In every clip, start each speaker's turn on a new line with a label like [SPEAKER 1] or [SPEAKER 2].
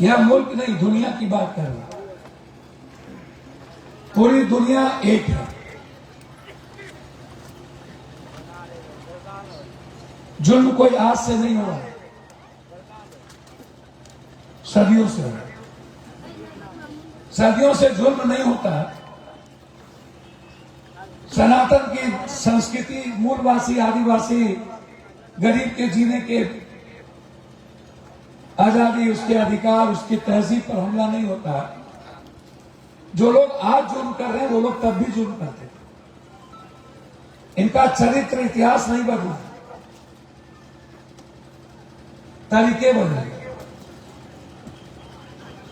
[SPEAKER 1] यह मुल्क नहीं, दुनिया की बात कर रहा हूं। पूरी दुनिया एक है। जुल्म कोई आज से नहीं हो रहा, सदियों से। सदियों से जुल्म नहीं होता। सनातन की संस्कृति, मूलवासी, आदिवासी, गरीब के जीने के आजादी, उसके अधिकार, उसकी तहजीब पर हमला नहीं होता। जो लोग आज जुल्म कर रहे हैं वो लोग तब भी जुल्म करते थे। इनका चरित्र, इतिहास नहीं बदला, तरीके बदले।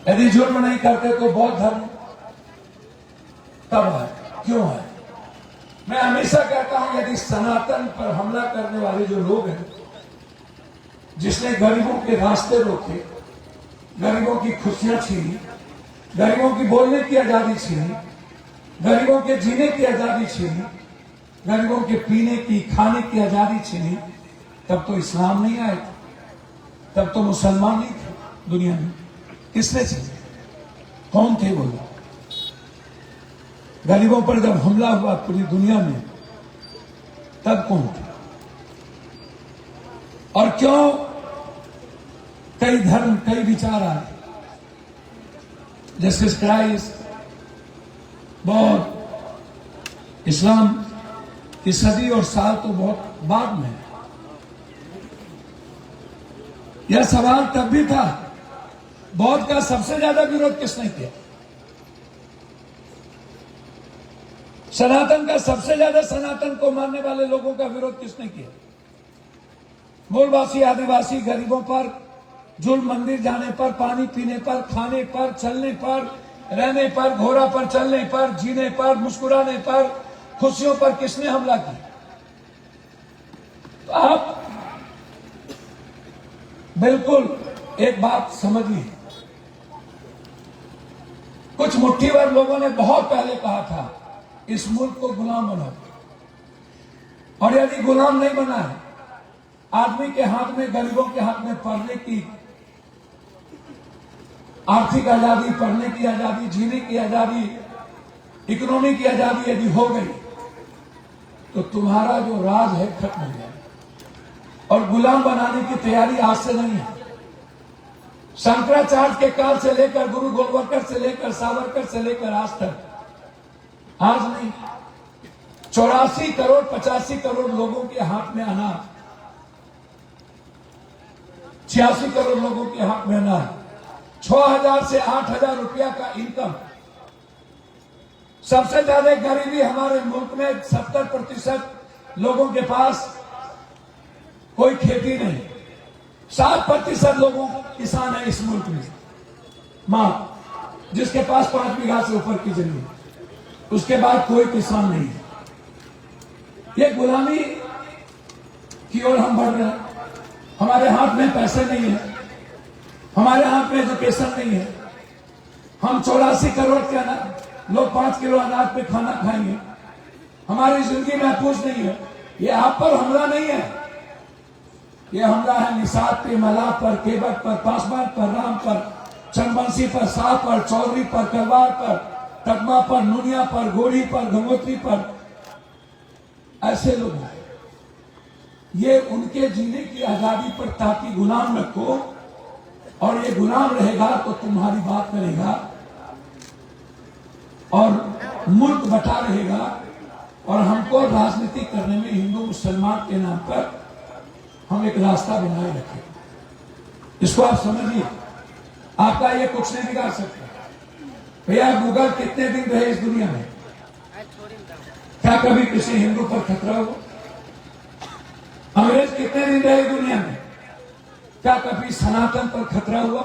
[SPEAKER 1] यदि जुल्म नहीं करते तो बौद्ध धर्म तब है, क्यों है? मैं हमेशा कहता हूं, यदि सनातन पर हमला करने वाले जो लोग हैं, जिसने गरीबों के रास्ते रोके, गरीबों की खुशियां छीनी, गरीबों की बोलने की आजादी छीनी, गरीबों के जीने की आजादी छीनी, गरीबों के पीने की, खाने की आजादी छीनी, तब तो इस्लाम नहीं आया, तब तो मुसलमान नहीं थे दुनिया में। किसने छीने? कौन थे वो लोग? गरीबों पर जब हमला हुआ पूरी दुनिया में, तब कौन थे? और क्यों कई धर्म, कई विचार आए? जस्टिस क्राइस्ट, बौद्ध, इस्लाम की सदी और साल तो बहुत बाद में। यह सवाल तब भी था, बौद्ध का सबसे ज्यादा विरोध किसने किया? सनातन का सबसे ज्यादा, सनातन को मानने वाले लोगों का विरोध किसने किया? मूलवासी, आदिवासी, गरीबों पर जुल्म, मंदिर जाने पर, पानी पीने पर, खाने पर, चलने पर, रहने पर, घोड़ा पर चलने पर, जीने पर, मुस्कुराने पर, खुशियों पर किसने हमला किया? तो आप बिल्कुल एक बात समझिए, कुछ मुट्ठीभर लोगों ने बहुत पहले कहा था, इस मुल्क को गुलाम बनाओ। और यदि गुलाम नहीं बना है, आदमी के हाथ में, गरीबों के हाथ में पढ़ने की आर्थिक आजादी, पढ़ने की आजादी, जीने की आजादी, इकोनॉमी की आजादी यदि हो गई, तो तुम्हारा जो राज है खत्म हो जाएगा। और गुलाम बनाने की तैयारी आज से नहीं है। शंकराचार्य के काल से लेकर, गुरु गोलवलकर से लेकर, सावरकर से लेकर आज तक, आज नहीं, 84 करोड़ 85 करोड़ लोगों के हाथ में अनाज, 86 करोड़ लोगों के हाथ में अनाज, 6000 से 8000 रुपया का इनकम। सबसे ज्यादा गरीबी हमारे मुल्क में, 70% लोगों के पास कोई खेती नहीं, 7% लोगों किसान है इस मुल्क में। मां जिसके पास 5 बीघा से ऊपर की जमीन, उसके बाद कोई किसान नहीं है। ये गुलामी की ओर हम बढ़ रहे हैं। हमारे हाथ में पैसे नहीं है, हमारे हाथ में एजुकेशन नहीं है। हम 84 करोड़ के लोग 5 किलो अनाज पे खाना खाएंगे। हमारी जिंदगी महफूज नहीं है। ये आप पर हमला नहीं है, ये हमला है निषाद पे, मलाह पर, केवट पर, पासवान पर, राम पर, चंदबंसी पर, शाह पर, चौधरी पर, करवार पर, तकमा पर, नुनिया पर, गोरी पर, गंगोत्री पर, ऐसे लोग हैं। ये उनके जीने की आजादी पर ताकि गुलाम रखो, और ये गुलाम रहेगा तो तुम्हारी बात करेगा और मुल्क बटा रहेगा। और हमको राजनीति करने में, हिंदू मुसलमान के नाम पर हम एक रास्ता बनाए रखे। इसको आप समझिए, आपका ये कुछ नहीं बिगाड़ सकता। भैया गूगल कितने दिन रहे इस दुनिया में? क्या कभी किसी हिंदू पर खतरा हुआ? अंग्रेज कितने दिन रहे दुनिया में? क्या कभी सनातन पर खतरा हुआ?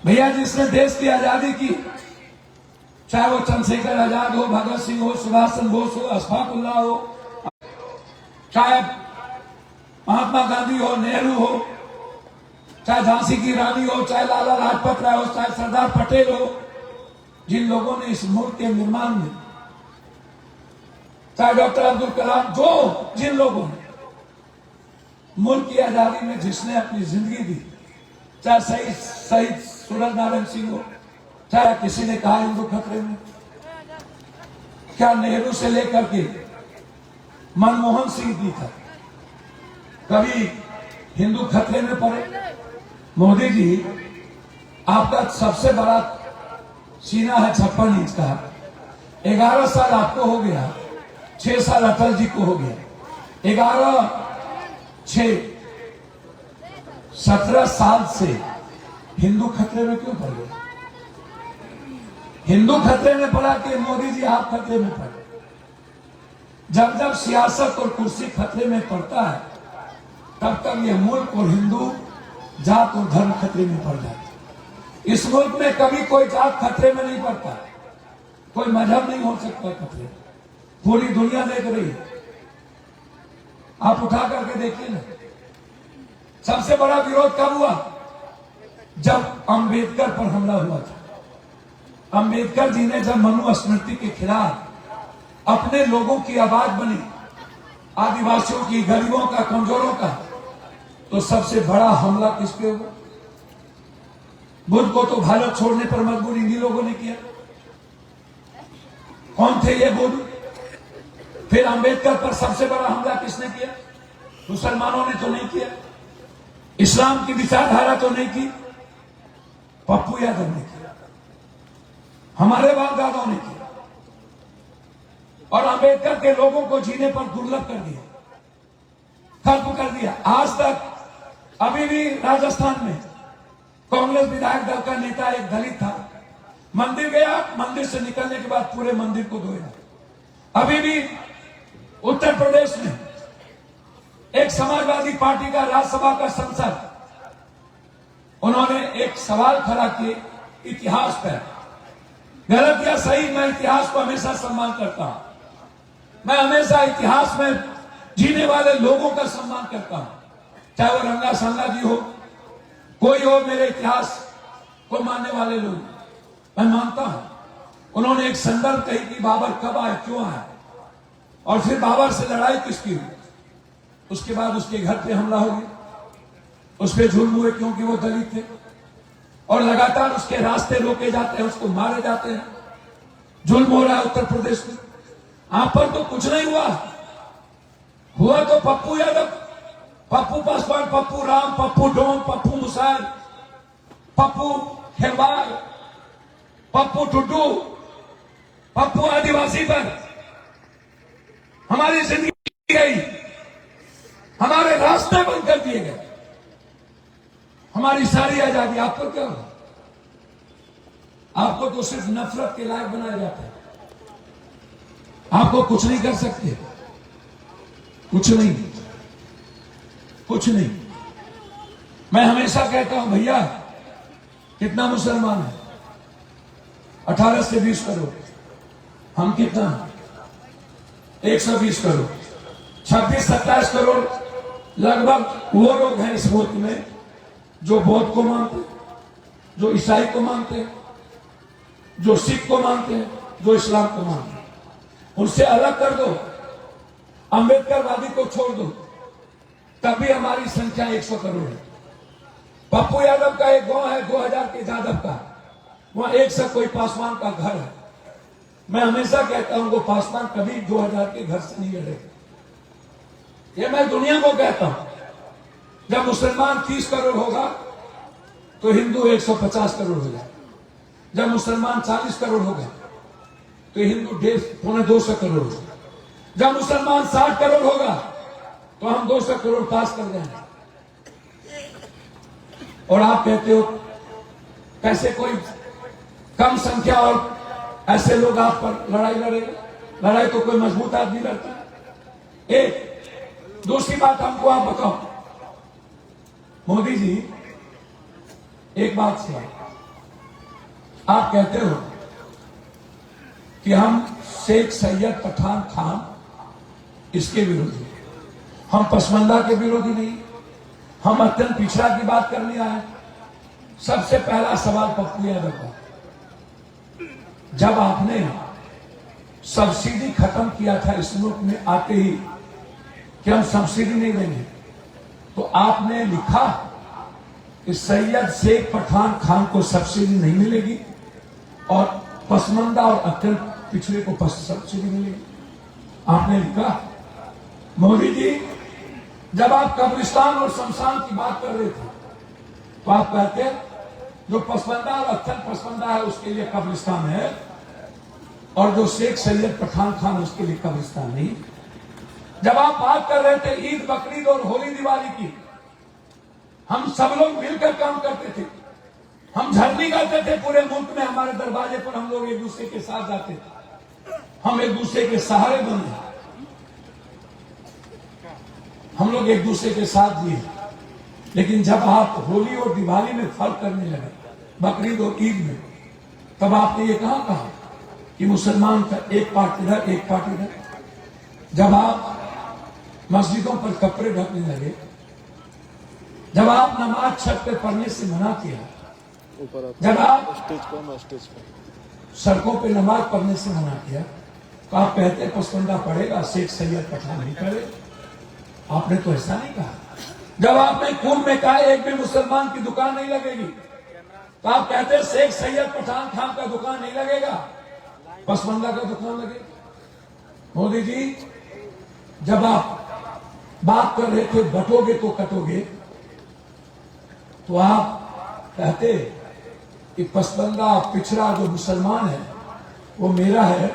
[SPEAKER 1] भैया जिसने देश की आजादी की, चाहे वो चंद्रशेखर आजाद हो, भगत सिंह हो, सुभाष चंद्र बोस हो, अशफाक उल्लाह हो, चाहे महात्मा गांधी हो, नेहरू हो, चाहे झांसी की रानी हो, चाहे लाला लाजपत राय हो, चाहे सरदार पटेल हो, जिन लोगों ने इस मुल्क के निर्माण में, चाहे डॉक्टर अब्दुल कलाम, जो जिन लोगों ने मुल्क की आजादी में जिसने अपनी जिंदगी दी, चाहे शहीद सूरज नारायण सिंह हो, चाहे किसी ने कहा हिंदू खतरे में। क्या नेहरू से लेकर के मनमोहन सिंह भी था, कभी हिंदू खतरे में पड़े? मोदी जी, आपका सबसे बड़ा सीना है 56 इंच का। 11 साल आपको हो गया, 6 साल अटल जी को हो गया। 11, 6, 17 साल से हिंदू खतरे में क्यों पड़ गए? हिंदू खतरे में पड़ा कि मोदी जी आप खतरे में पड़े? जब जब सियासत और कुर्सी खतरे में पड़ता है, तब तक ये मुल्क और हिंदू जात और धर्म खतरे में पड़ जाते। इस मुल्क में कभी कोई जात खतरे में नहीं पड़ता, कोई मजहब नहीं हो सकता खतरे में। पूरी दुनिया देख रही है, आप उठा करके देखिए ना। सबसे बड़ा विरोध कब हुआ? जब अंबेडकर पर हमला हुआ था। अंबेडकर जी ने जब मनुस्मृति के खिलाफ अपने लोगों की आवाज बनी, आदिवासियों की, गरीबों का, कमजोरों का, तो सबसे बड़ा हमला किस पे हुआ? बुद्ध को तो भारत छोड़ने पर मजबूर इन्हीं लोगों ने किया। कौन थे ये बुद्ध? फिर अंबेडकर पर सबसे बड़ा हमला किसने किया? मुसलमानों ने तो नहीं किया, इस्लाम की विचारधारा तो नहीं की, पप्पू यादव ने किया, हमारे बाप दादाओं ने किया। और अंबेडकर के लोगों को जीने पर दुर्लभ कर दिया, खत्म कर दिया। आज तक अभी भी राजस्थान में कांग्रेस विधायक दल का नेता एक दलित था, मंदिर गया, मंदिर से निकलने के बाद पूरे मंदिर को धोया। अभी भी उत्तर प्रदेश में एक समाजवादी पार्टी का राज्यसभा का सांसद, उन्होंने एक सवाल खड़ा किए इतिहास पर। गलत या सही, मैं इतिहास को हमेशा सम्मान करता हूं। मैं हमेशा इतिहास में जीने वाले लोगों का सम्मान करता हूं, चाहे वो रंगा संगा जी हो, कोई हो, मेरे इतिहास को मानने वाले लोग मैं मानता हूं। उन्होंने एक संदर्भ कही कि बाबर कब आए, क्यों आए, और फिर बाबर से लड़ाई किसकी हुई। उसके बाद उसके घर पे हमला हो गया, उस पर जुल्म हुए क्योंकि वो दलित थे, और लगातार उसके रास्ते रोके जाते हैं, उसको मारे जाते हैं, जुल्म हो रहा है उत्तर प्रदेश में। आप पर तो कुछ नहीं हुआ तो पप्पू यादव, पप्पू पासवान, पप्पू राम, पप्पू डोम, पप्पू मुसार, पप्पू खेरवार, पप्पू टुड्डू, पप्पू आदिवासी पर हमारी जिंदगी गई, हमारे रास्ते बंद कर दिए गए, हमारी सारी आजादी। आपको क्या होगा? आपको तो सिर्फ नफरत के लायक बनाया जाता है, आपको कुछ नहीं कर सकते, कुछ नहीं, कुछ नहीं। मैं हमेशा कहता हूं, भैया कितना मुसलमान है? 18 से 20 करोड़। हम कितना? 120 करोड़। 26-27 करोड़ लगभग वो लोग हैं इस मुल्क में जो बौद्ध को मानते, जो ईसाई को मानते, जो सिख को मानते, जो इस्लाम को मानते। उनसे अलग कर दो, अंबेडकरवादी को छोड़ दो, तभी हमारी संख्या 100 करोड़ है। पप्पू यादव का एक गांव है 2000 के यादव का, वहां एक से कोई पासवान का घर है। मैं हमेशा कहता हूं वो पासवान कभी 2000 के घर से नहीं लड़ेगा। ये मैं दुनिया को कहता हूं। जब मुसलमान 30 करोड़ होगा तो हिंदू 150 करोड़ हो जाए। जब मुसलमान 40 करोड़ हो गए तो हिंदू 150-200 करोड़ हो जाए। जब मुसलमान 60 करोड़ होगा तो हम 200 करोड़ पास कर जाएंगे। और आप कहते हो कैसे कोई कम संख्या और ऐसे लोग आप पर लड़ाई लड़ेगा? लड़ाई तो कोई मजबूत आदमी लड़ता है। एक दूसरी बात हमको आप बताओ, मोदी जी एक बात से आप कहते हो कि हम शेख सैयद पठान खान इसके विरोधी, हम पसमंदा के विरोधी नहीं, हम अत्यंत पिछड़ा की बात करने आए। सबसे पहला सवाल पप्पू यादव का, जब आपने सब्सिडी खत्म किया था इस मुल्क में आते ही कि हम सब्सिडी नहीं देंगे, तो आपने लिखा कि सैयद शेख पठान खान को सब्सिडी नहीं मिलेगी और पसमानदा और अत्यंत पिछड़े को सब्सिडी मिलेगी। आपने लिखा मोदी जी, जब आप कब्रिस्तान और शमशान की बात कर रहे थे तो आप कहते जो पसमानदा और अत्यंत पसमानदा है उसके लिए कब्रिस्तान है, और जो शेख सैयद पठान खान उसके लिए कब्रिस्तान नहीं। जब आप बात कर रहे थे ईद, बकरीद और होली दिवाली की, हम सब लोग मिलकर काम करते थे, हम झरनी करते थे पूरे मुल्क में, हमारे दरवाजे पर हम लोग एक दूसरे के साथ जाते थे, हम एक दूसरे के सहारे बने, हम लोग एक दूसरे के साथ जिए। लेकिन जब आप होली और दिवाली में फर्क करने लगे, बकरीद और ईद में, तब आपने ये कहा कि मुसलमान का एक पार्ट इधर एक पार्ट इधर। जब आप मस्जिदों पर कपड़े ढकने लगे, जब आप नमाज छत पे पढ़ने से मना किया, जब आप सड़कों पे नमाज पढ़ने से मना किया, तो आप कहते पसमानदा पड़ेगा, शेख सैयद पठान नहीं पड़े। आपने तो ऐसा नहीं कहा। जब आपने कुल में कहा एक भी मुसलमान की दुकान नहीं लगेगी, तो आप कहते शेख सैयद पठान खान का दुकान नहीं लगेगा, पसमानदा का दुकान लगेगा। मोदी जी, जब आप बात कर रहे थे बटोगे तो कटोगे, तो आप कहते कि पसमानदा पिछड़ा जो मुसलमान है वो मेरा है,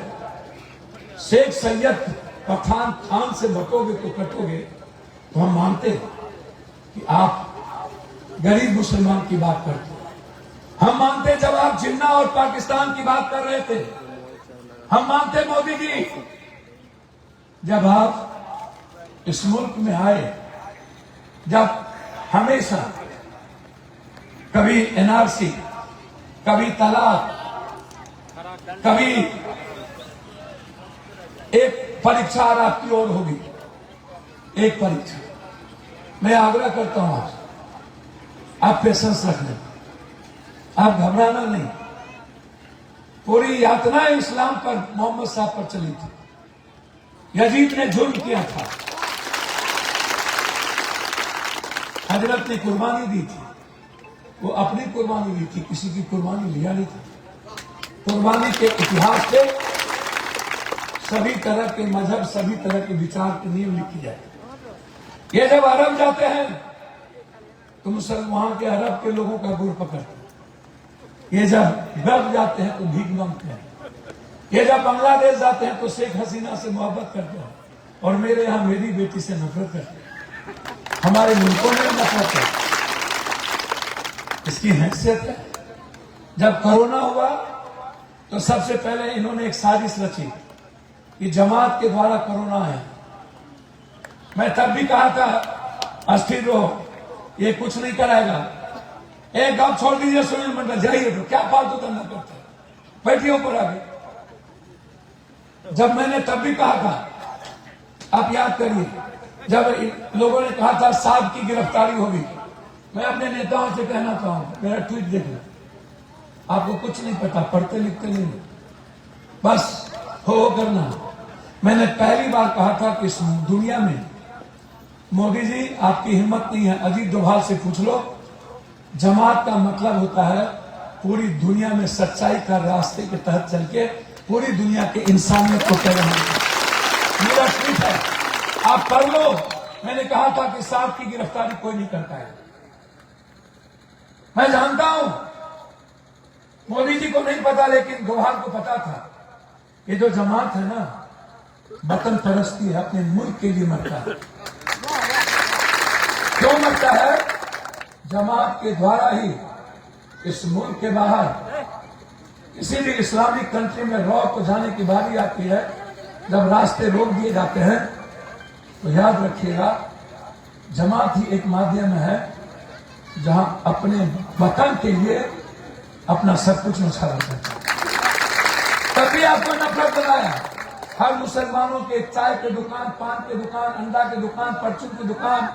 [SPEAKER 1] शेख सैयद पठान खान से बटोगे तो कटोगे, तो हम मानते कि आप गरीब मुसलमान की बात करते। हम मानते जब आप जिन्ना और पाकिस्तान की बात कर रहे थे, हम मानते मोदी जी जब आप इस मुल्क में आए, जब हमेशा कभी एनआरसी, कभी तलाक, कभी एक परीक्षा आपकी ओर होगी, एक परीक्षा। मैं आग्रह करता हूं आप पेशेंस रखना, आप घबराना नहीं। पूरी यातना इस्लाम पर मोहम्मद साहब पर चली थी, यजीद ने जुल्म किया था, हजरत ने कुर्बानी दी थी, वो अपनी कुर्बानी दी थी, किसी की कुर्बानी लिया नहीं था। कुर्बानी के इतिहास पे सभी तरह के मजहब, सभी तरह के विचार के नियम लिखी जाए। ये जब अरब जाते हैं तो मुसलमान वहां के अरब के लोगों का गुड़ पकड़ते हैं, ये जब गल्फ जाते हैं तो भीख मांगते हैं, ये जब बांग्लादेश जाते हैं तो शेख हसीना से मोहब्बत करते हैं, और मेरे यहां मेरी बेटी से नफरत करते हैं। हमारे मुल्कों में नफरत है, इसकी हैसियत है। जब कोरोना हुआ तो सबसे पहले इन्होंने एक साजिश रची कि जमात के द्वारा कोरोना है। मैं तब भी कहा था अस्थिर रहो, ये कुछ नहीं कराएगा, एक आप छोड़ दीजिए सुनील मंडल, जाइए तो क्या फालतू धंधा करते हैं, बैठिए ऊपर आगे। जब मैंने तब भी कहा था, आप याद करिए, जब लोगों ने कहा था साहब की गिरफ्तारी होगी, मैं अपने नेताओं से कहना चाहूंगा, मेरा ट्वीट देख लो, आपको कुछ नहीं पता, पढ़ते लिखते नहीं, बस हो करना। मैंने पहली बार कहा था कि इस दुनिया में मोदी जी आपकी हिम्मत नहीं है, अजीत डोभाल से पूछ लो, जमात का मतलब होता है पूरी दुनिया में सच्चाई का रास्ते के तहत चल के पूरी दुनिया के इंसानियत को पैदा होना। मेरा ट्वीट है, आप पढ़ लो। मैंने कहा था कि साहब की गिरफ्तारी कोई नहीं करता है। मैं जानता हूं मोदी जी को नहीं पता, लेकिन डोभाल को पता था। ये जो जमात है ना, वतन परस्ती है, अपने मुल्क के लिए मरता है। क्यों मरता है? जमात के द्वारा ही इस मुल्क के बाहर किसी भी इस्लामिक कंट्री में रॉक को जाने की बारी आती है, जब रास्ते रोक दिए जाते हैं, तो याद रखिएगा जमात ही एक माध्यम है जहां अपने वतन के लिए अपना सब कुछ नुकसान करता है। तभी आपको नफरत बनाया। हर मुसलमानों के चाय के दुकान, पान के दुकान, अंडा के दुकान, परचून की दुकान,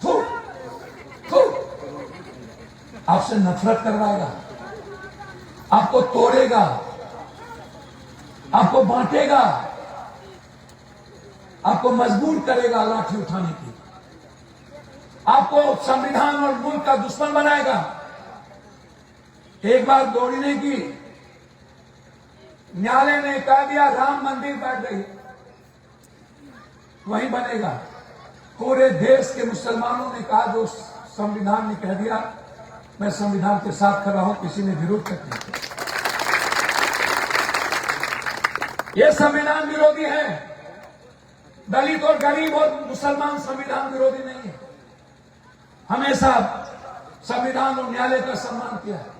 [SPEAKER 1] थू आपसे नफरत करवाएगा, आपको तोड़ेगा, आपको बांटेगा, आपको मजबूर करेगा लाठी उठाने की। आपको संविधान और मुल्क का दुश्मन बनाएगा। एक बार गौरी ने की, न्यायालय ने कह दिया राम मंदिर बैठ गई, वही बनेगा। पूरे देश के मुसलमानों ने कहा, जो संविधान ने कह दिया, मैं संविधान के साथ खड़ा हूं, किसी ने विरोध तक नहीं किया। ये संविधान विरोधी है। दलित और गरीब और मुसलमान संविधान विरोधी नहीं है। हमेशा संविधान और न्यायालय का सम्मान किया है।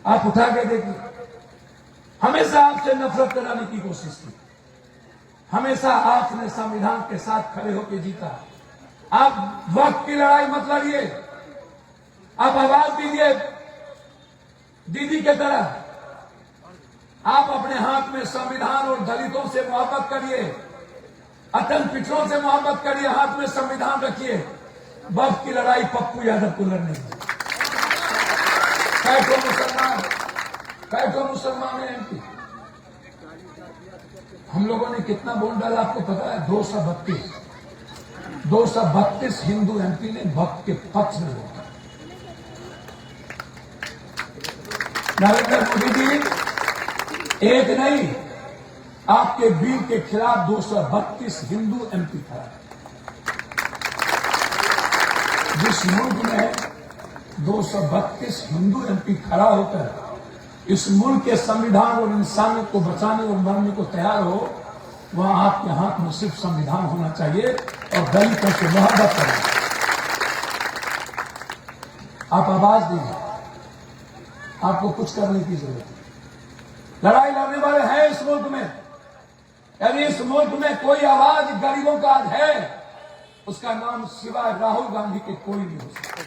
[SPEAKER 1] आप उठा के देखिए, हमेशा आपसे नफरत कराने की कोशिश की, हमेशा आपने संविधान के साथ खड़े होकर जीता। आप वक्त की लड़ाई मत लड़िए, आप आवाज दीजिए दीदी के तरह। आप अपने हाथ में संविधान और दलितों से मोहब्बत करिए, अत्यंत पिछड़ों से मोहब्बत करिए, हाथ में संविधान रखिए। वक्त की लड़ाई पप्पू यादव को लड़ने की। कैठो मुसलमान है एमपी। हम लोगों ने कितना वोट डाला आपको पता है? 232 हिंदू एमपी ने वक्त के पक्ष में वोट। नरेंद्र मोदी जी एक नहीं, आपके बिल के खिलाफ 232 हिंदू एमपी था। जिस मुल्क में 232 हिंदू एमपी खड़ा होकर इस मुल्क के संविधान और इंसानियत को बचाने और मरने को तैयार हो, वहां आपके हाथ में सिर्फ संविधान होना चाहिए और दलितों से मोहब्बत करना। आप आवाज दीजिए, आपको कुछ करने की जरूरत है। लड़ाई लड़ने वाले हैं इस मुल्क में। यदि इस मुल्क में कोई आवाज गरीबों का है, उसका नाम सिवाय राहुल गांधी के कोई नहीं हो सकता।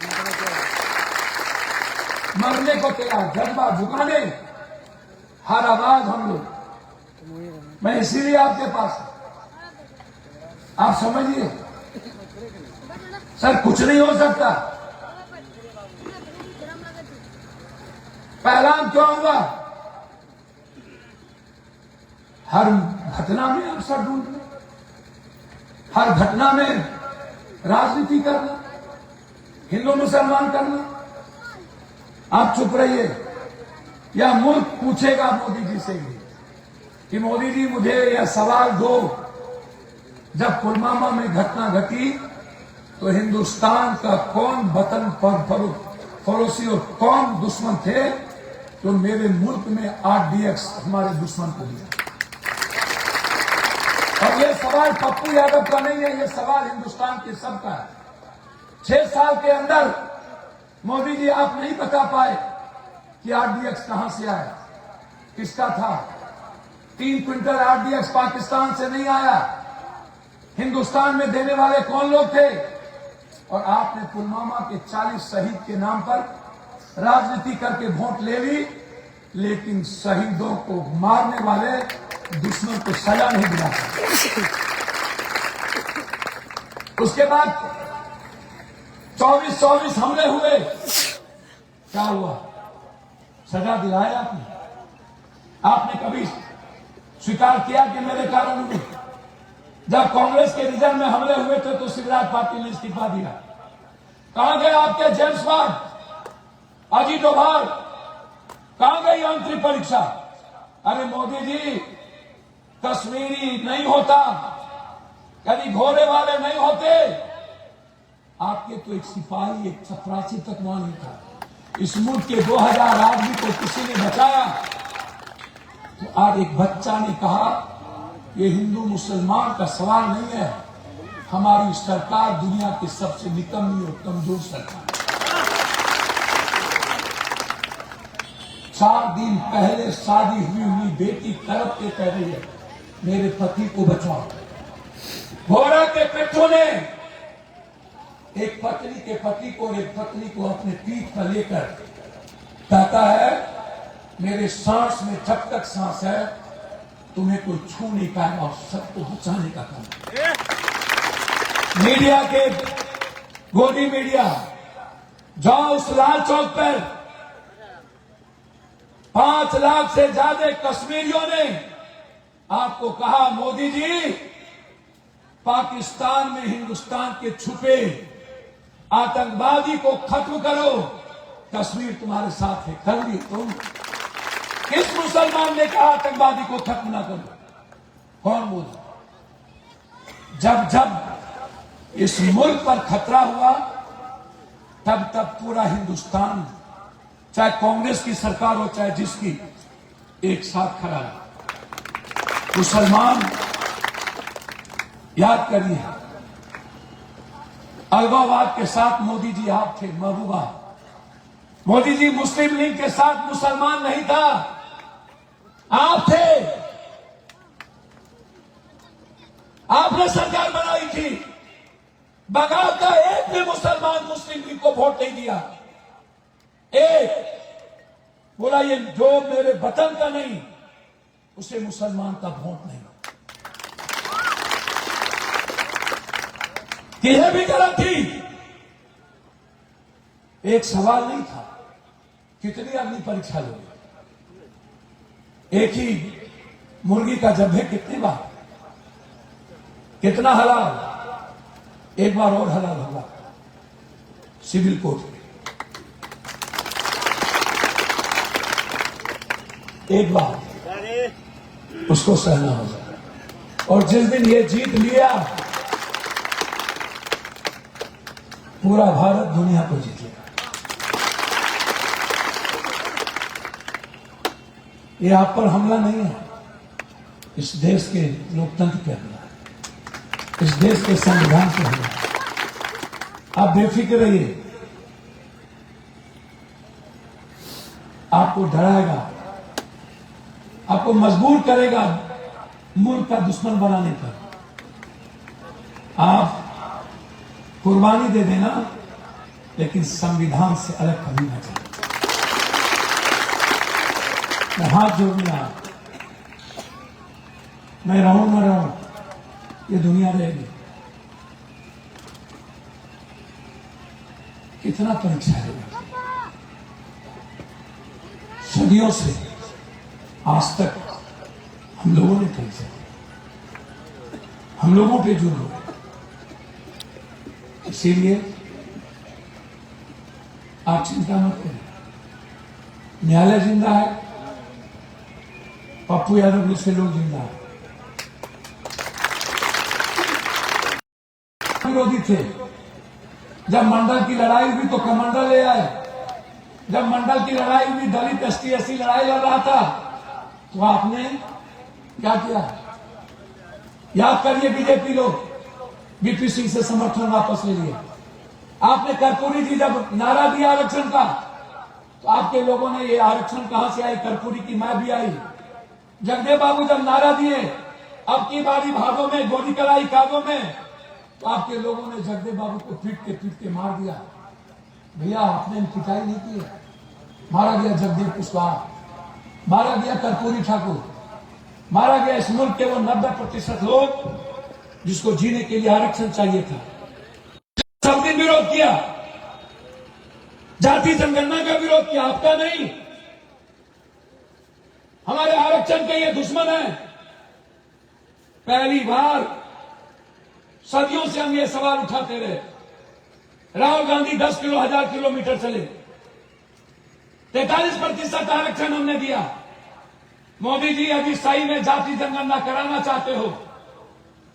[SPEAKER 1] मरने को तैयार, जज्बा झुकाने, हर आवाज हम लोग। मैं इसीलिए आपके पास, आप समझिए सर, कुछ नहीं हो सकता। पहलाम क्यों हुआ? हर घटना में आप सर ढूंढना, हर घटना में राजनीति करना, हिंदू मुसलमान करना। आप चुप रहिए, या मुल्क पूछेगा मोदी जी से कि मोदी जी मुझे यह सवाल दो, जब पुलवामा में घटना घटी तो हिंदुस्तान का कौन वतन पड़ोसी और कौन दुश्मन थे तो मेरे मुल्क में आरडीएक्स हमारे दुश्मन को दिया। और यह सवाल पप्पू यादव का नहीं है, यह सवाल हिंदुस्तान के सबका है। 6 साल के अंदर मोदी जी आप नहीं बता पाए कि आरडीएक्स कहां से आया, किसका था। 3 क्विंटल आरडीएक्स पाकिस्तान से नहीं आया। हिंदुस्तान में देने वाले कौन लोग थे? और आपने पुलवामा के 40 शहीद के नाम पर राजनीति करके वोट ले ली, लेकिन शहीदों को मारने वाले दुश्मन को सजा नहीं दिला सकते। उसके बाद 24 हमले हुए, क्या हुआ? सजा दिलाया आपने? आपने कभी स्वीकार किया कि मेरे कारण हुए? जब कांग्रेस के रिजर्व में हमले हुए थे तो शिवराज पाटिल ने इस्तीफा दिया। कहां गए आपके जेम्स बॉन्ड, अजीत डोभाल? कहां गई आंतरिक परीक्षा? अरे मोदी जी, कश्मीरी नहीं होता, कभी घोड़े वाले नहीं होते। आपके तो एक सिपाही, एक चपरासी तक वहां नहीं था। इस मुल्क के 2000 आदमी को किसी ने बचाया। तो आज एक बच्चा ने कहा, ये हिंदू मुसलमान का सवाल नहीं है, हमारी सरकार दुनिया की सबसे निकम्मी और कमजोर सरकार। 4 दिन पहले शादी हुई बेटी तड़प के कह रही है, मेरे पति को बचाओ। घोड़ा के पिट्ठू ने एक पत्नी के पति को और एक पत्नी को अपने पीठ पर लेकर कहता है, मेरे सांस में जब तक सांस है तुम्हें कोई छू नहीं पाएगा और सबको बचाने का काम। मीडिया के गोदी मीडिया, जाओ उस लाल चौक पर 5 लाख से ज्यादा कश्मीरियों ने आपको कहा, मोदी जी पाकिस्तान में हिंदुस्तान के छुपे आतंकवादी को खत्म करो, कश्मीर तुम्हारे साथ है। कर ली तुम? किस मुसलमान ने कहा आतंकवादी को खत्म ना करो? कौन बोला? जब जब इस मुल्क पर खतरा हुआ तब तब पूरा हिंदुस्तान, चाहे कांग्रेस की सरकार हो चाहे जिसकी, एक साथ खड़ा है। मुसलमान याद करिए, अलगाववाद के साथ मोदी जी आप थे। महबूबा, मोदी जी मुस्लिम लीग के साथ मुसलमान नहीं था, आप थे। आपने सरकार बनाई थी, बगाल का एक भी मुसलमान मुस्लिम लीग को वोट नहीं दिया। एक बोला ये जो मेरे वतन का नहीं, उसे मुसलमान का वोट नहीं। यह भी गलत थी। एक सवाल नहीं था कितनी अग्नि परीक्षा लोगे, एक ही मुर्गी का जब्बे कितनी बार, कितना हलाल, एक बार और हलाल होगा सिविल कोर्ट में, एक बार उसको सहना होगा। और जिस दिन ये जीत लिया, पूरा भारत दुनिया को जीत लिया। ये आप पर हमला नहीं है, इस देश के लोकतंत्र पे हमला है, इस देश के संविधान पे हमला है। आप बेफिक्र रहिए, आपको डराएगा, आपको मजबूर करेगा मुल्क का दुश्मन बनाने पर। आप कुर्बानी दे देना, लेकिन संविधान से अलग कभी ना जाए। मैं हाथ जोड़ने आया, मैं रहूं ना रहूं, ये दुनिया रहेगी। कितना परीक्षा है, सदियों से आज तक हम लोगों ने परीक्षा, हम लोगों पे जुर्म हुआ। इसीलिए आप चिंता मत करें, न्यायालय जिंदा है, पप्पू यादव जैसे लोग जिंदा है। विरोधी थे, जब मंडल की लड़ाई हुई तो कमंडल ले आए, जब मंडल की लड़ाई हुई, दलित एसटी एससी लड़ाई लड़ रहा था, तो आपने क्या किया? याद करिए, बीजेपी लोग बीपी सिंह से समर्थन वापस ले लिया। आपने कर्पूरी जी जब नारा दिया आरक्षण का, तो आपके लोगों ने ये आरक्षण कहां से आई, कर्पूरी की मां भी आई। जगदेव बाबू जब नारा दिए अब की बारी भागों में, गोली कलाई कागों में, तो आपके लोगों ने जगदेव बाबू को पीट के मार दिया। भैया आपने पिटाई नहीं की, मारा गया जगदेव कुशवाहा, मारा गया कर्पूरी ठाकुर, मारा गया इस मुल्क के वो 90% लोग जिसको जीने के लिए आरक्षण चाहिए था। सबने विरोध किया, जाति जनगणना का विरोध किया, आपका नहीं। हमारे आरक्षण के ये दुश्मन है। पहली बार सदियों से हम ये सवाल उठाते रहे। राहुल गांधी 10,000 किलोमीटर चले, 43% आरक्षण हमने दिया। मोदी जी यदि सही में जाति जनगणना कराना चाहते हो,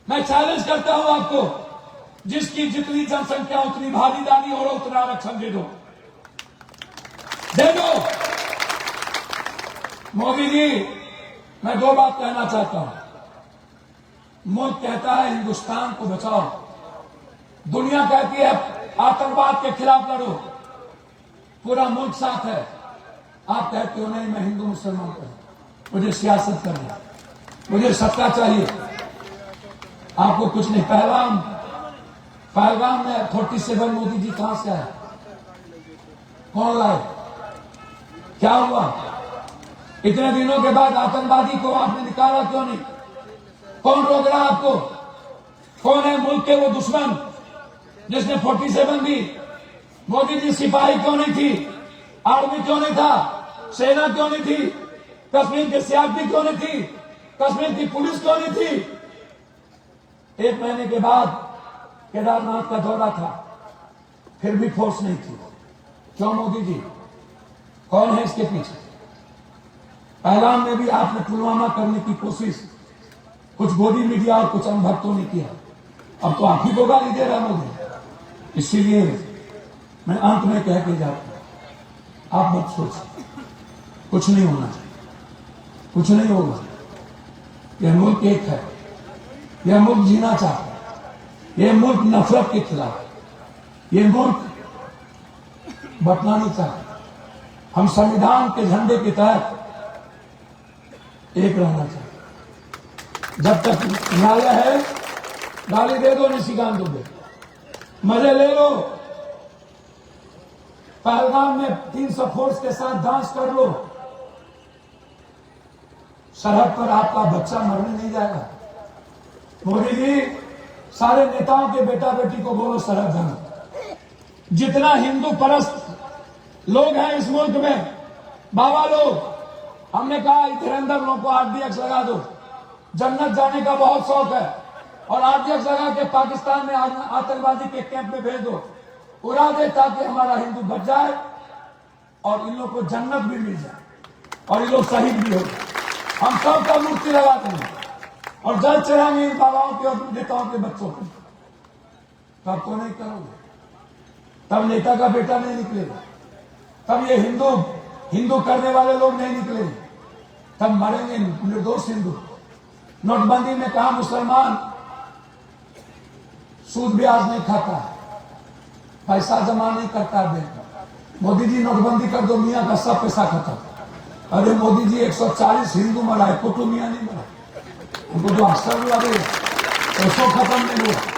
[SPEAKER 1] मैं चैलेंज करता हूं आपको, जिसकी जितनी जनसंख्या उतनी भागीदारी और उतना आरक्षण दे दो, दे दो। मोदी जी, मैं दो बात कहना चाहता हूं। मुल्क कहता है हिंदुस्तान को बचाओ, दुनिया कहती है आतंकवाद के खिलाफ लड़ो, पूरा मुल्क साथ है। आप कहते हो नहीं, मैं हिंदू मुसलमान हूं, मुझे सियासत करना, मुझे सत्ता चाहिए। आपको कुछ नहीं। पहलगाम में 47 मोदी जी कहां से आए, कौन लाए, क्या हुआ? इतने दिनों के बाद आतंकवादी को आपने निकाला क्यों नहीं? कौन रोक रहा आपको? कौन है मुल्क के वो दुश्मन जिसने 47 दी? मोदी जी, सिपाही क्यों नहीं थी, आर्मी क्यों नहीं था, सेना क्यों नहीं थी, कश्मीर के सीआरपी क्यों नहीं थी, कश्मीर की पुलिस क्यों नहीं थी? 1 महीने के बाद केदारनाथ का दौरा था, फिर भी फोर्स नहीं थी। क्यों मोदी जी? कौन है इसके पीछे? पहलगाम में भी आपने पुलवामा करने की कोशिश कुछ गोदी मीडिया और कुछ अनभक्तों ने किया। अब तो आप ही को गाली दे रहा मोदी। इसीलिए मैं अंत में कह के जाता हूं, आप मत सोचिए, कुछ नहीं होना चाहिए, कुछ नहीं होगा। यह मुल्क एक है, यह मुल्क जीना चाहता है, यह मुल्क नफरत के खिलाफ है, यह मुल्क बंटना नहीं चाहता। हम संविधान के झंडे के तहत एक रहना चाहते। जब तक न्यायालय है, गाली दे दो, निशिकांत दुबे, मजे ले लो, पहलगाम में 300 फोर्स के साथ डांस कर लो, सरहद पर आपका बच्चा मरने नहीं जाएगा। मोदी जी, सारे नेताओं के बेटा बेटी को बोलो सरहद जाना। जितना हिंदू परस्त लोग हैं इस मुल्क में, बाबा लोग, हमने कहा धीरेन्द्र लोगों को RDX लगा दो, जन्नत जाने का बहुत शौक है, और RDX लगा के पाकिस्तान में आतंकवादी के कैंप में भेज दो, उड़ा दे, ताकि हमारा हिंदू बच जाए और इन लोग को जन्नत भी मिल जाए और ये लोग शहीद भी हो जाए। हम सबका मूर्ति लगाते हैं और जल चढ़ाएंगे इन बाबाओं के और नेताओं के बच्चों को। तब तो नहीं करोगे, तब नेता का बेटा नहीं निकलेगा, तब ये हिंदू करने वाले लोग नहीं निकलेंगे, तब मरेंगे निर्दोष हिंदू। नोटबंदी में कहा मुसलमान सूद ब्याज नहीं खाता, पैसा जमा नहीं करता बैंक। मोदी जी नोटबंदी कर दो, मियाँ का सब पैसा खत्म। अरे मोदी जी 140 हिंदू मरा है, कुटुंब मियाँ नहीं मरा। उनको तो आश्चर्य लगेगा, पैसों खत्म नहीं हुआ।